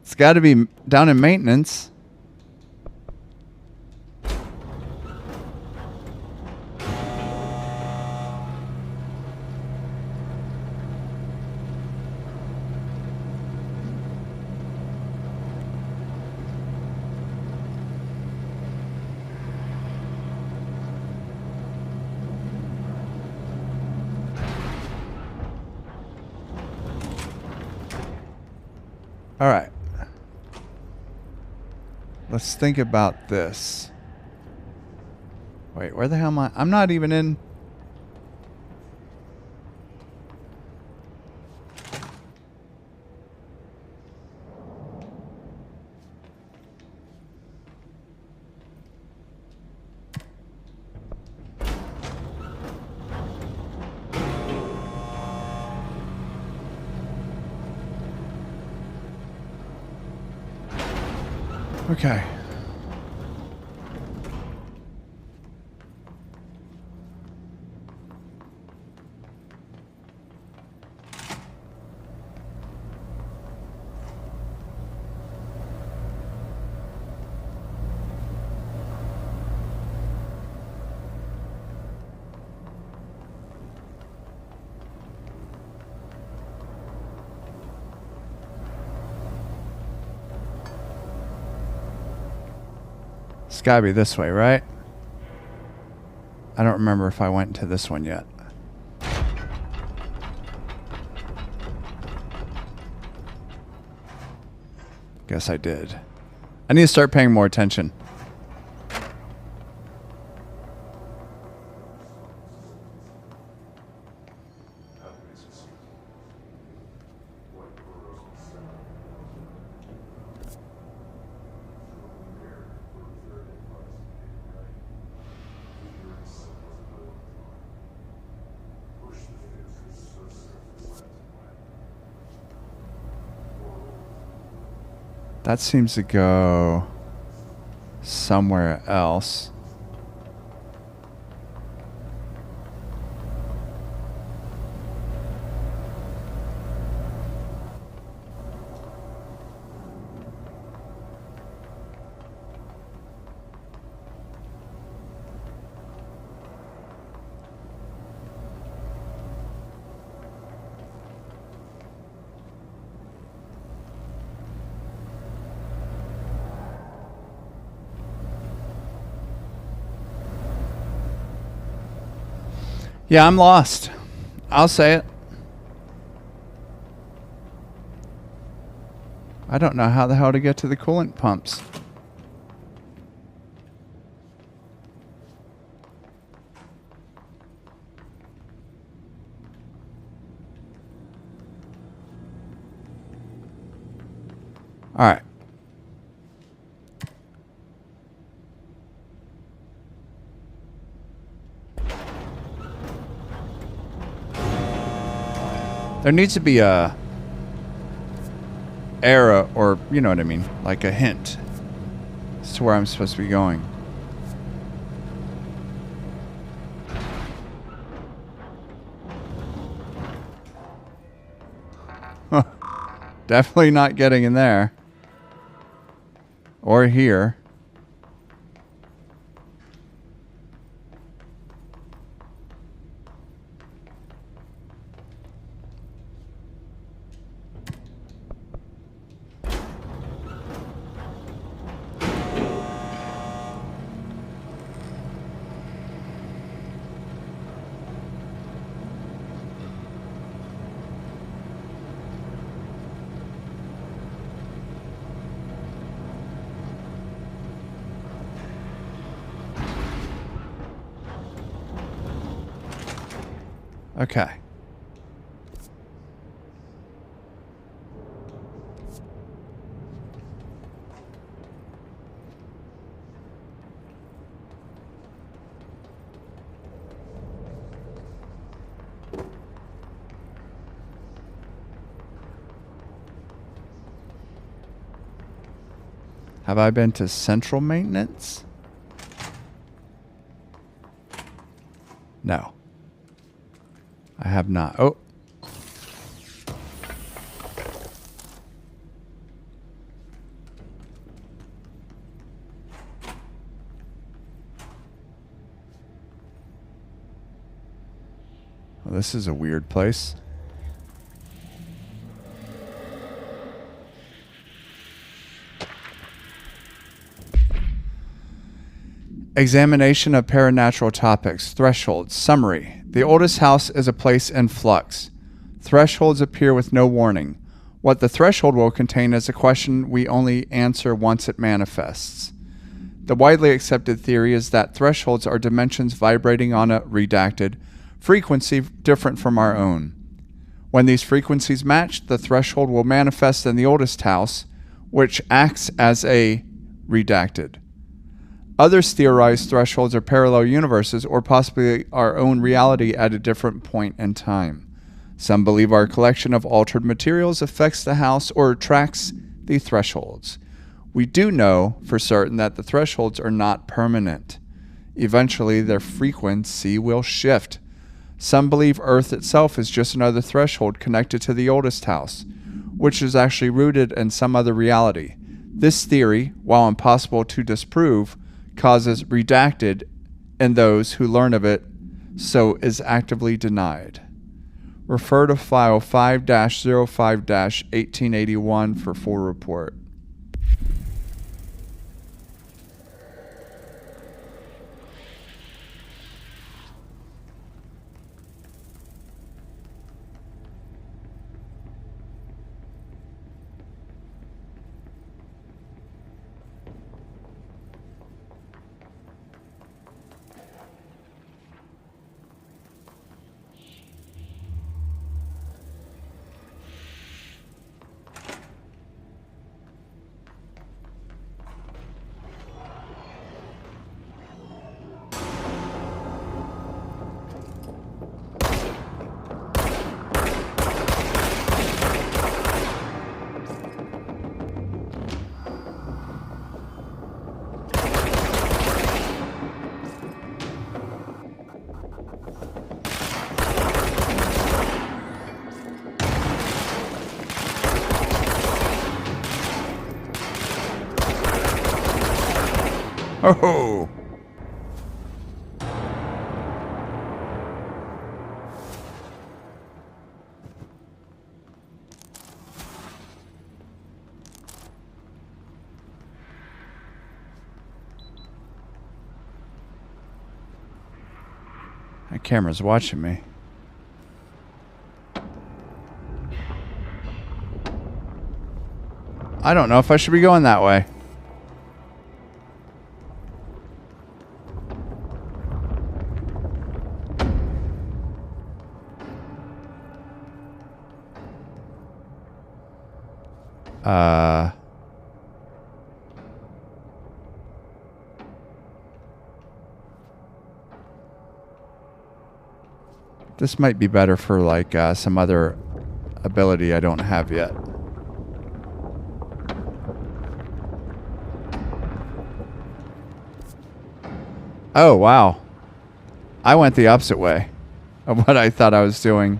It's got to be down in maintenance. All right. Let's think about this. Wait, where the hell am I? I'm not even in. Okay. It's gotta be this way, right? I don't remember if I went to this one yet. Guess I did. I need to start paying more attention. That seems to go somewhere else. Yeah, I'm lost. I'll say it. I don't know how the hell to get to the coolant pumps. All right. There needs to be a arrow, or you know what I mean, like a hint as to where I'm supposed to be going. Definitely not getting in there. Or here. Okay. Have I been to central maintenance? No. I have not. Oh. Well, this is a weird place. Examination of paranatural topics. Thresholds. Summary. The oldest house is a place in flux. Thresholds appear with no warning. What the threshold will contain is a question we only answer once it manifests. The widely accepted theory is that thresholds are dimensions vibrating on a redacted frequency different from our own. When these frequencies match, the threshold will manifest in the oldest house, which acts as a redacted. Others theorize thresholds are parallel universes or possibly our own reality at a different point in time. Some believe our collection of altered materials affects the house or attracts the thresholds. We do know for certain that the thresholds are not permanent. Eventually, their frequency will shift. Some believe Earth itself is just another threshold connected to the oldest house, which is actually rooted in some other reality. This theory, while impossible to disprove, causes redacted in those who learn of it, so is actively denied. Refer to file 5-05-1881 for full report. Oh! That camera's watching me. I don't know if I should be going that way. This might be better for like some other ability I don't have yet. Oh, wow. I went the opposite way of what I thought I was doing.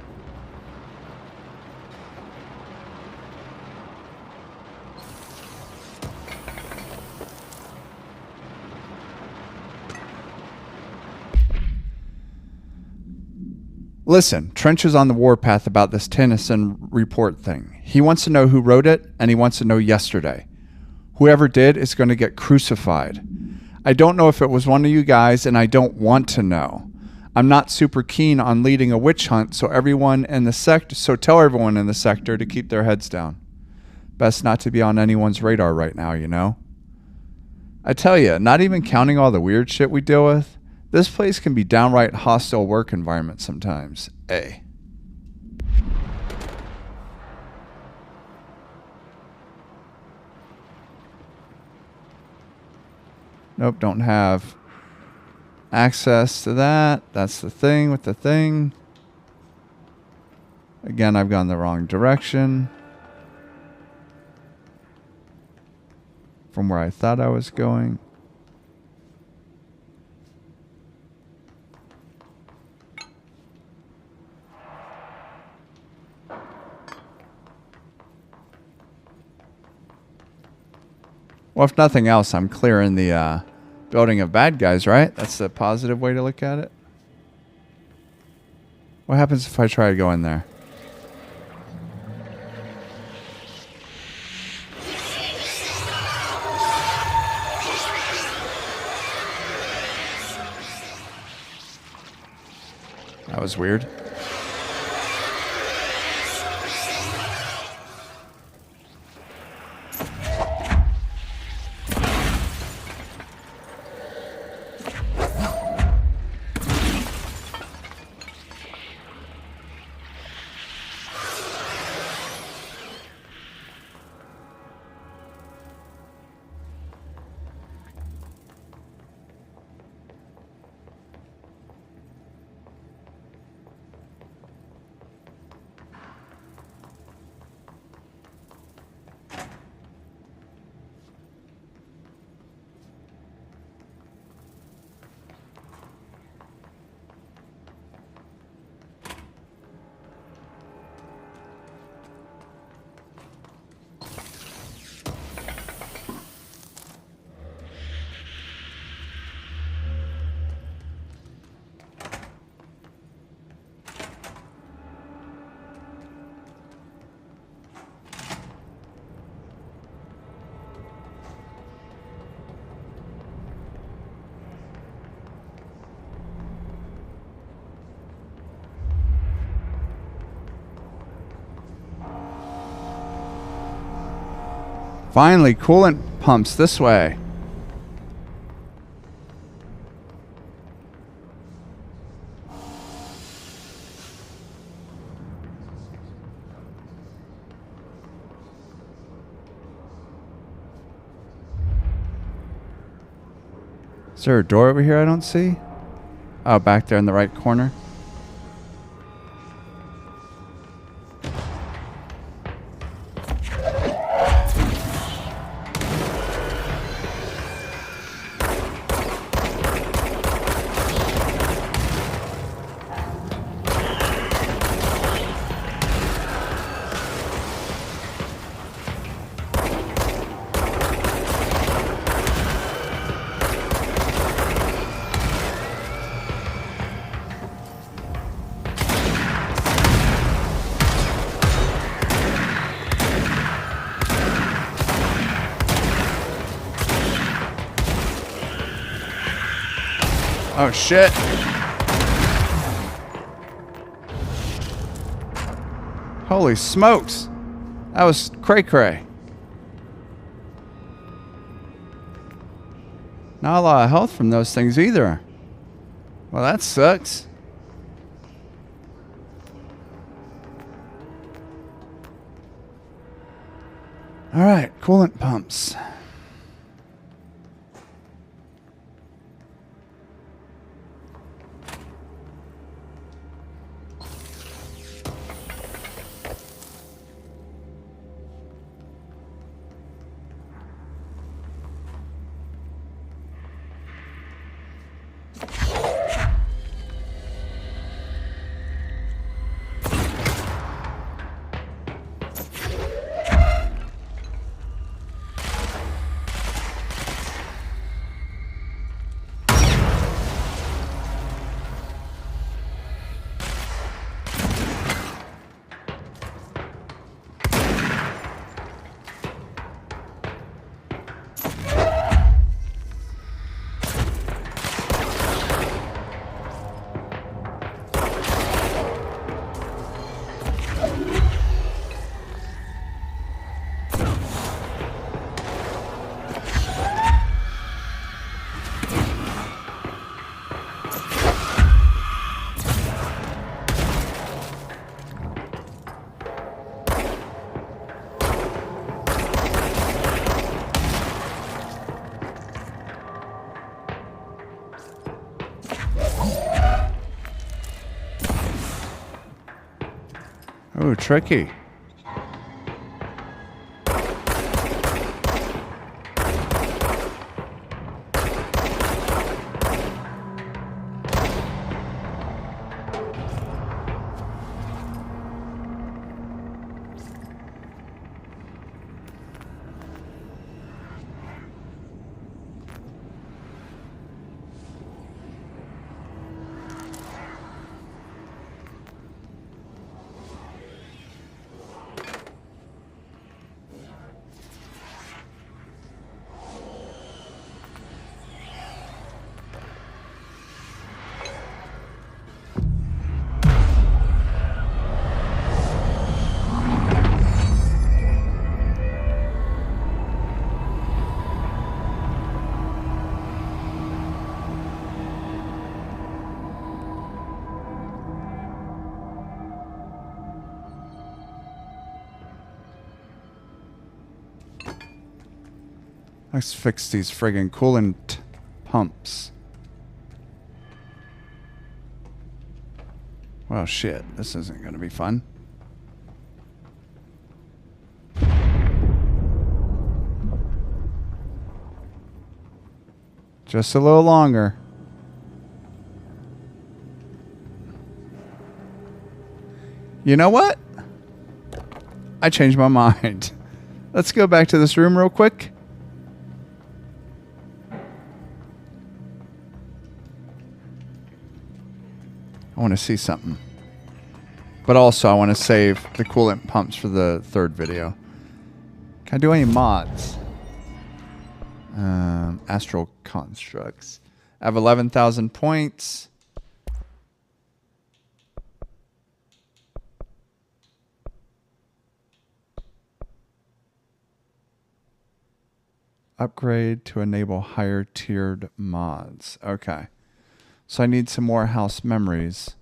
Listen, Trench is on the warpath about this Tennyson report thing. He wants to know who wrote it, and he wants to know yesterday. Whoever did is going to get crucified. I don't know if it was one of you guys, and I don't want to know. I'm not super keen on leading a witch hunt, so tell everyone in the sector to keep their heads down. Best not to be on anyone's radar right now, you know? I tell you, not even counting all the weird shit we deal with, this place can be downright hostile work environment sometimes, eh? Nope, don't have access to that. That's the thing with the thing. Again, I've gone the wrong direction from where I thought I was going. Well, if nothing else, I'm clearing the building of bad guys, right? That's the positive way to look at it. What happens if I try to go in there? That was weird. Finally, coolant pumps this way. Is there a door over here I don't see? Oh, back there in the right corner. Oh shit. Holy smokes. That was cray-cray. Not a lot of health from those things either. Well, that sucks. All right, coolant pumps. Oh, tricky. Let's fix these friggin' coolant pumps. Well, shit. This isn't going to be fun. Just a little longer. You know what? I changed my mind. Let's go back to this room real quick. I want to see something. But also I want to save the coolant pumps for the third video. Can I do any mods? Astral constructs. I have 11,000 points. Upgrade to enable higher tiered mods. Okay. So I need some more house memories.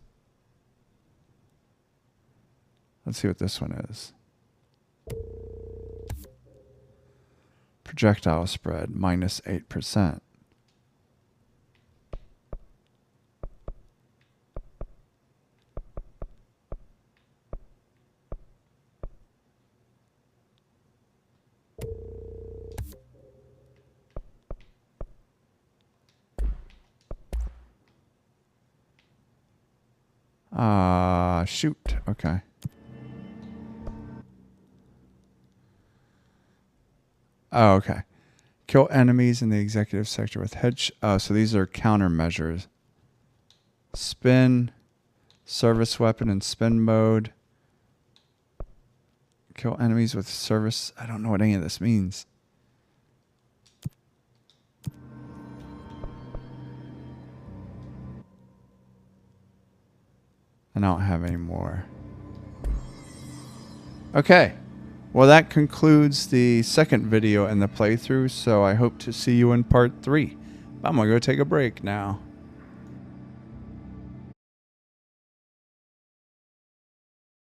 Let's see what this one is. Projectile spread, minus 8%. Shoot. Okay. Oh, okay. Kill enemies in the executive sector with hedge. Oh, so these are countermeasures. Spin, service weapon in spin mode. Kill enemies with service. I don't know what any of this means. I don't have any more. Okay. Well, that concludes the second video in the playthrough, so I hope to see you in part 3. I'm going to go take a break now.